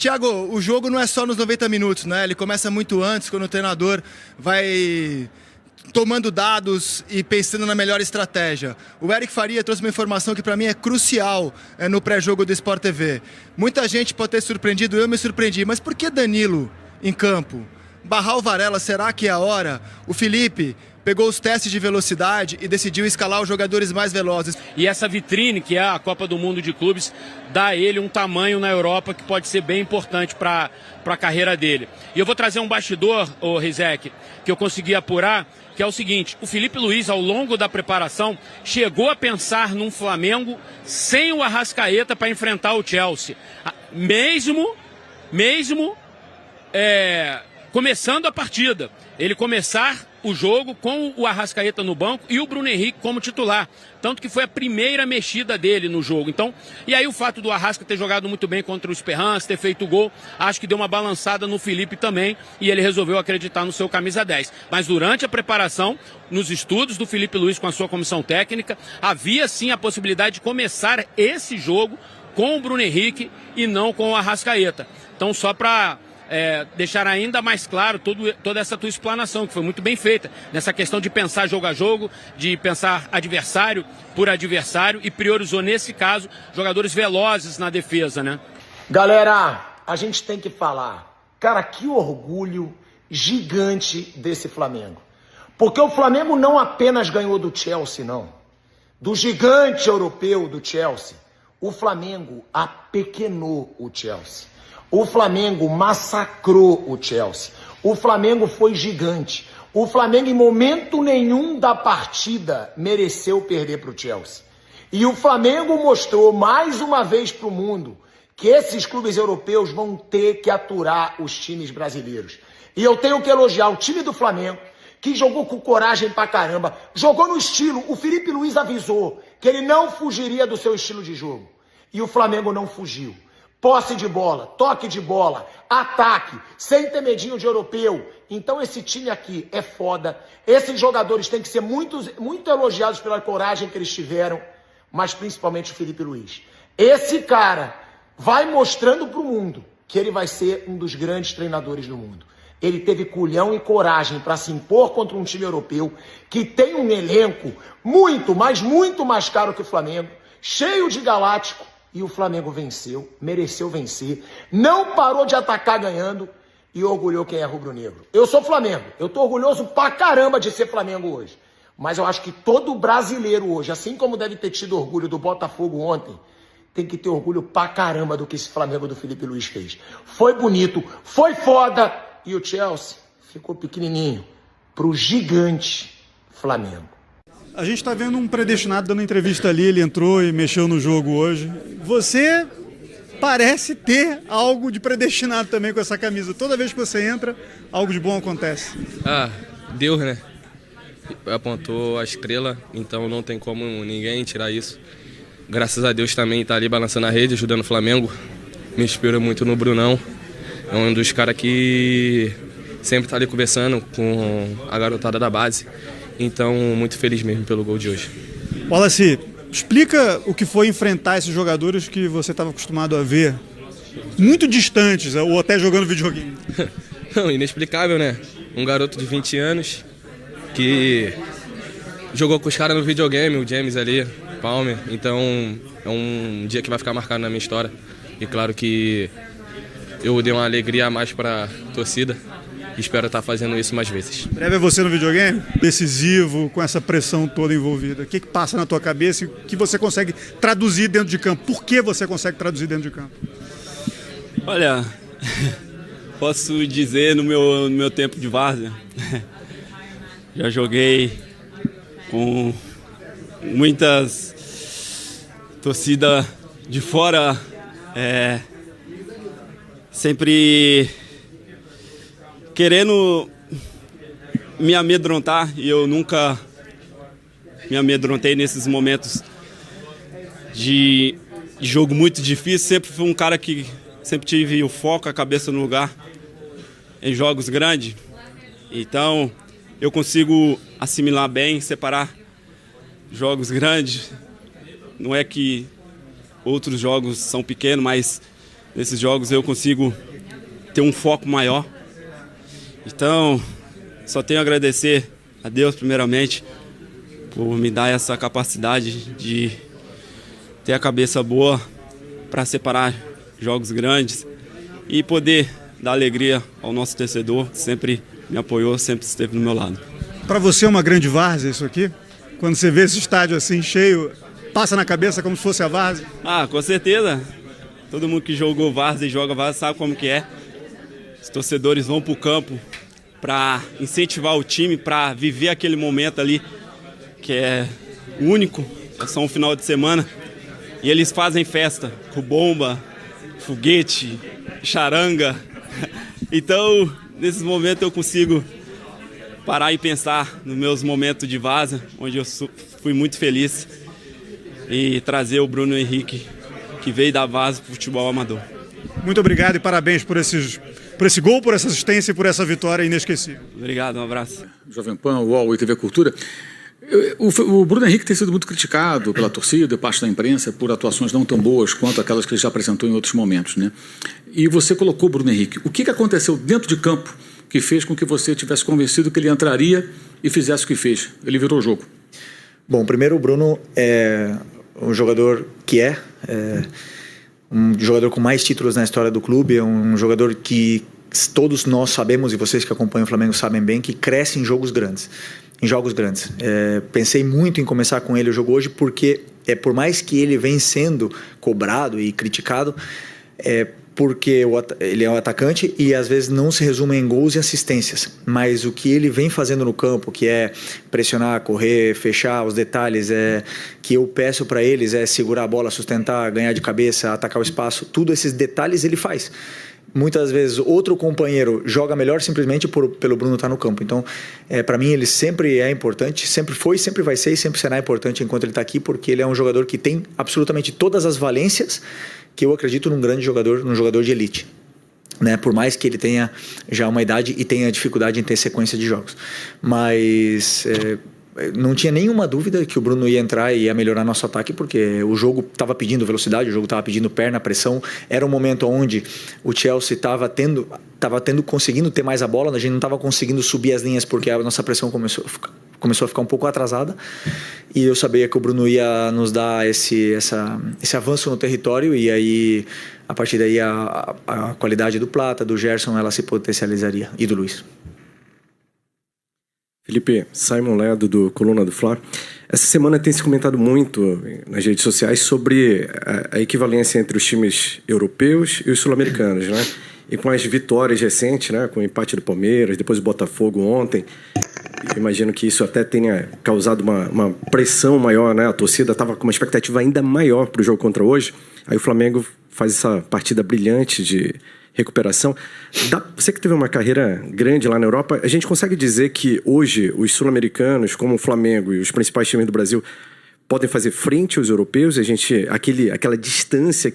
Thiago, o jogo não é só nos 90 minutos, né? Ele começa muito antes, quando o treinador vai tomando dados e pensando na melhor estratégia. O Eric Faria trouxe uma informação que para mim é crucial no pré-jogo do Sport TV. Muita gente pode ter surpreendido, eu me surpreendi, mas por que Danilo em campo? Barrar o Varela, será que é a hora? O Felipe pegou os testes de velocidade e decidiu escalar os jogadores mais velozes. E essa vitrine, que é a Copa do Mundo de Clubes, dá a ele um tamanho na Europa que pode ser bem importante para a carreira dele. E eu vou trazer um bastidor, Rizek, que eu consegui apurar, que é o seguinte: o Felipe Luiz, ao longo da preparação, chegou a pensar num Flamengo sem o Arrascaeta para enfrentar o Chelsea. Mesmo começando a partida, ele começar o jogo com o Arrascaeta no banco e o Bruno Henrique como titular. Tanto que foi a primeira mexida dele no jogo. Então, e aí o fato do Arrasca ter jogado muito bem contra o Esperance, ter feito o gol, acho que deu uma balançada no Felipe também, e ele resolveu acreditar no seu camisa 10. Mas durante a preparação, nos estudos do Felipe Luiz com a sua comissão técnica, havia sim a possibilidade de começar esse jogo com o Bruno Henrique e não com o Arrascaeta. Então, só para deixar ainda mais claro toda essa tua explanação, que foi muito bem feita, nessa questão de pensar jogo a jogo, de pensar adversário por adversário, e priorizou, nesse caso, jogadores velozes na defesa, né? Galera, a gente tem que falar, cara, que orgulho gigante desse Flamengo. Porque o Flamengo não apenas ganhou do Chelsea, não. Do gigante europeu do Chelsea. O Flamengo apequenou o Chelsea. O Flamengo massacrou o Chelsea. O Flamengo foi gigante. O Flamengo, em momento nenhum da partida, mereceu perder para o Chelsea. E o Flamengo mostrou mais uma vez para o mundo que esses clubes europeus vão ter que aturar os times brasileiros. E eu tenho que elogiar o time do Flamengo, que jogou com coragem pra caramba, jogou no estilo. O Felipe Luiz avisou que ele não fugiria do seu estilo de jogo. E o Flamengo não fugiu. Posse de bola, toque de bola, ataque, sem ter medinho de europeu. Então esse time aqui é foda. Esses jogadores têm que ser muito elogiados pela coragem que eles tiveram, mas principalmente o Felipe Luiz. Esse cara vai mostrando pro mundo que ele vai ser um dos grandes treinadores do mundo. Ele teve culhão e coragem para se impor contra um time europeu que tem um elenco muito, mas muito mais caro que o Flamengo, cheio de galáctico. E o Flamengo venceu, mereceu vencer, não parou de atacar ganhando e orgulhou quem é rubro-negro. Eu sou Flamengo, eu tô orgulhoso pra caramba de ser Flamengo hoje. Mas eu acho que todo brasileiro hoje, assim como deve ter tido orgulho do Botafogo ontem, tem que ter orgulho pra caramba do que esse Flamengo do Felipe Luiz fez. Foi bonito, foi foda, e o Chelsea ficou pequenininho pro gigante Flamengo. A gente está vendo um predestinado dando entrevista ali, ele entrou e mexeu no jogo hoje. Você parece ter algo de predestinado também com essa camisa. Toda vez que você entra, algo de bom acontece. Deus, né? Apontou a estrela, então não tem como ninguém tirar isso. Graças a Deus também tá ali balançando a rede, ajudando o Flamengo. Me inspira muito no Brunão. É um dos caras que sempre tá ali conversando com a garotada da base. Então, muito feliz mesmo pelo gol de hoje. Wallace, explica o que foi enfrentar esses jogadores que você estava acostumado a ver muito distantes, ou até jogando videogame. Não, inexplicável, né? Um garoto de 20 anos que jogou com os caras no videogame, o James ali, Palmer. Então, é um dia que vai ficar marcado na minha história. E claro que eu dei uma alegria a mais para a torcida. Espero estar fazendo isso mais vezes. Breve é você no videogame? Decisivo, com essa pressão toda envolvida. O que passa na tua cabeça e o que você consegue traduzir dentro de campo? Por que você consegue traduzir dentro de campo? Olha, posso dizer no meu tempo de várzea, já joguei com muitas torcidas de fora, sempre querendo me amedrontar, e eu nunca me amedrontei nesses momentos de jogo muito difícil. Sempre fui um cara que sempre tive o foco, a cabeça no lugar em jogos grandes. Então eu consigo assimilar bem, separar jogos grandes. Não é que outros jogos são pequenos, mas nesses jogos eu consigo ter um foco maior. Então, só tenho a agradecer a Deus, primeiramente, por me dar essa capacidade de ter a cabeça boa para separar jogos grandes e poder dar alegria ao nosso torcedor, que sempre me apoiou, sempre esteve do meu lado. Para você é uma grande várzea isso aqui? Quando você vê esse estádio assim cheio, passa na cabeça como se fosse a várzea? Ah, com certeza. Todo mundo que jogou várzea e joga várzea sabe como que é. Os torcedores vão para o campo para incentivar o time, para viver aquele momento ali que é único, é só um final de semana. E eles fazem festa com bomba, foguete, charanga. Então, nesses momentos eu consigo parar e pensar nos meus momentos de várzea, onde eu fui muito feliz, e trazer o Bruno Henrique, que veio da várzea para o futebol amador. Muito obrigado e parabéns por esse gol, por essa assistência e por essa vitória inesquecível. Obrigado, um abraço. Jovem Pan, UOL e TV Cultura. O Bruno Henrique tem sido muito criticado pela torcida, parte da imprensa, por atuações não tão boas quanto aquelas que ele já apresentou em outros momentos, né? E você colocou o Bruno Henrique. O que aconteceu dentro de campo que fez com que você tivesse convencido que ele entraria e fizesse o que fez? Ele virou o jogo. Bom, primeiro o Bruno é um jogador que um jogador com mais títulos na história do clube, é um jogador que todos nós sabemos, e vocês que acompanham o Flamengo sabem bem, que cresce em jogos grandes. Pensei muito em começar com ele o jogo hoje, porque por mais que ele vem sendo cobrado e criticado, porque ele é um atacante e às vezes não se resume em gols e assistências, mas o que ele vem fazendo no campo, que é pressionar, correr, fechar os detalhes, que eu peço para eles, segurar a bola, sustentar, ganhar de cabeça, atacar o espaço, tudo esses detalhes ele faz. Muitas vezes outro companheiro joga melhor simplesmente pelo Bruno estar no campo. Então, para mim, ele sempre é importante, sempre foi, sempre vai ser e sempre será importante enquanto ele está aqui, porque ele é um jogador que tem absolutamente todas as valências que eu acredito num grande jogador, num jogador de elite. Né? Por mais que ele tenha já uma idade e tenha dificuldade em ter sequência de jogos. Mas não tinha nenhuma dúvida que o Bruno ia entrar e ia melhorar nosso ataque, porque o jogo estava pedindo velocidade, o jogo estava pedindo perna, pressão. Era um momento onde o Chelsea estava conseguindo ter mais a bola, a gente não estava conseguindo subir as linhas porque a nossa pressão começou a ficar um pouco atrasada, e eu sabia que o Bruno ia nos dar esse avanço no território, e aí a partir daí a qualidade do Plata, do Gerson, ela se potencializaria, e do Luiz. Felipe, Simon Ledo do Coluna do Fla. Essa semana tem se comentado muito nas redes sociais sobre a equivalência entre os times europeus e os sul-americanos, né? E com as vitórias recentes, né? Com o empate do Palmeiras, depois o Botafogo ontem, eu imagino que isso até tenha causado uma pressão maior, né? A torcida estava com uma expectativa ainda maior para o jogo contra hoje. Aí o Flamengo faz essa partida brilhante de recuperação. Você que teve uma carreira grande lá na Europa, a gente consegue dizer que hoje os sul-americanos, como o Flamengo e os principais times do Brasil, podem fazer frente aos europeus? Aquela distância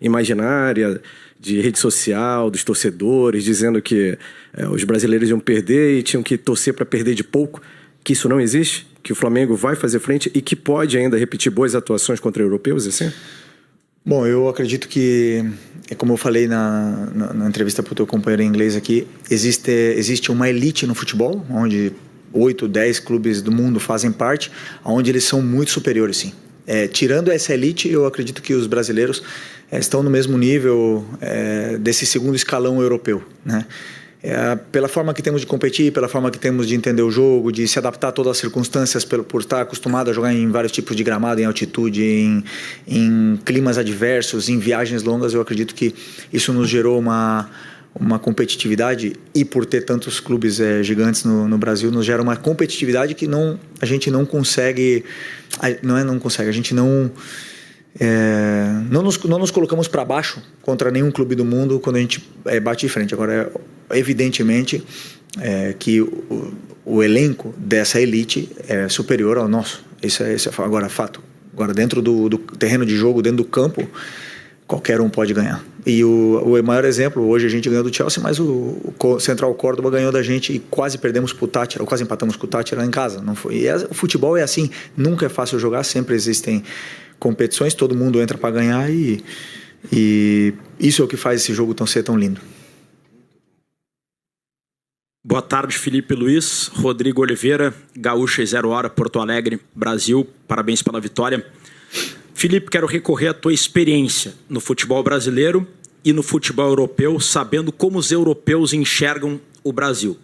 imaginária de rede social, dos torcedores, dizendo que os brasileiros iam perder e tinham que torcer para perder de pouco, que isso não existe? Que o Flamengo vai fazer frente e que pode ainda repetir boas atuações contra europeus, assim? Bom, eu acredito que, como eu falei na entrevista para o teu companheiro em inglês aqui, existe uma elite no futebol, onde 8, 10 clubes do mundo fazem parte, onde eles são muito superiores, sim. Tirando essa elite, eu acredito que os brasileiros estão no mesmo nível desse segundo escalão europeu, né? Pela forma que temos de competir, pela forma que temos de entender o jogo, de se adaptar a todas as circunstâncias, por estar acostumado a jogar em vários tipos de gramado, em altitude, em climas adversos, em viagens longas, eu acredito que isso nos gerou uma competitividade, e por ter tantos clubes gigantes no Brasil, nos gera uma competitividade que a gente não consegue, a gente não nos colocamos para baixo contra nenhum clube do mundo quando a gente bate de frente. Agora, evidentemente que o elenco dessa elite é superior ao nosso. Isso é agora fato. Agora, dentro do terreno de jogo, dentro do campo, qualquer um pode ganhar. E o maior exemplo, hoje a gente ganhou do Chelsea, mas o Central Córdoba ganhou da gente e quase perdemos pro Tátira, ou quase empatamos com o Tátira em casa. Não foi. O futebol é assim, nunca é fácil jogar, sempre existem competições, todo mundo entra para ganhar, e E isso é o que faz esse jogo ser tão lindo. Boa tarde, Felipe Luiz, Rodrigo Oliveira, Gaúcha e 0 Hora, Porto Alegre, Brasil. Parabéns pela vitória. Felipe, quero recorrer à tua experiência no futebol brasileiro e no futebol europeu, sabendo como os europeus enxergam o Brasil.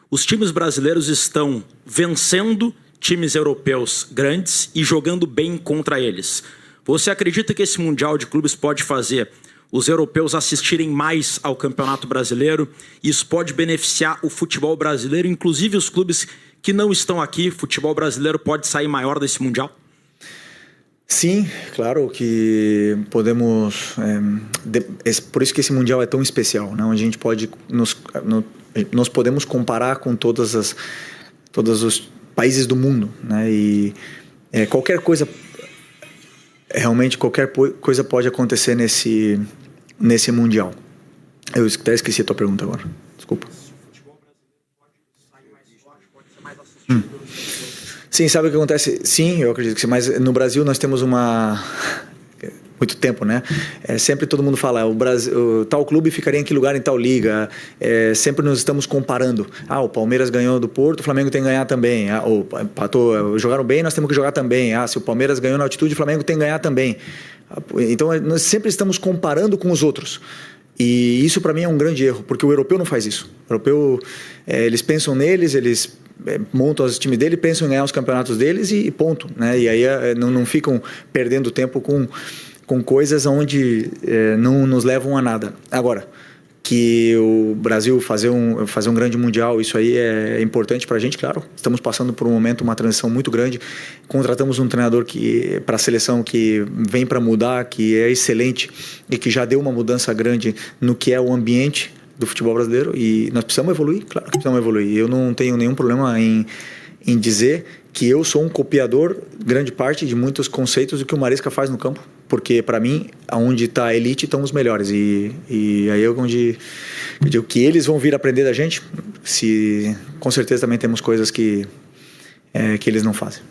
Os times brasileiros estão vencendo times europeus grandes e jogando bem contra eles. Você acredita que esse Mundial de Clubes pode fazer os europeus assistirem mais ao Campeonato Brasileiro? Isso pode beneficiar o futebol brasileiro, inclusive os clubes que não estão aqui. O futebol brasileiro pode sair maior desse Mundial? Sim, claro que podemos. Por isso que esse Mundial é tão especial, né? Onde a gente pode nós podemos comparar com todos os países do mundo, né? E qualquer coisa, realmente qualquer coisa pode acontecer nesse Mundial. Eu até esqueci a tua pergunta agora, desculpa. Sim, sabe o que acontece? Sim, eu acredito que sim, mas no Brasil nós temos muito tempo, né? Sempre todo mundo fala, o Brasil, tal clube ficaria em que lugar em tal liga. Sempre nos estamos comparando. O Palmeiras ganhou do Porto, o Flamengo tem que ganhar também. Jogaram bem, nós temos que jogar também. Se o Palmeiras ganhou na altitude, o Flamengo tem que ganhar também. Então nós sempre estamos comparando com os outros. E isso para mim é um grande erro, porque o europeu não faz isso. O europeu, eles pensam neles, eles montam os times dele, pensam em ganhar os campeonatos deles e ponto, né? E aí não ficam perdendo tempo com coisas onde não nos levam a nada. Agora, que o Brasil fazer um grande Mundial, isso aí é importante para a gente, claro. Estamos passando por um momento, uma transição muito grande. Contratamos um treinador para a seleção que vem para mudar, que é excelente e que já deu uma mudança grande no que é o ambiente do futebol brasileiro, e nós precisamos evoluir, claro que precisamos evoluir. Eu não tenho nenhum problema em dizer que eu sou um copiador, grande parte, de muitos conceitos do que o Maresca faz no campo, porque para mim, aonde está a elite, estão os melhores, e aí é onde eu digo que eles vão vir aprender da gente, com certeza também temos coisas que eles não fazem.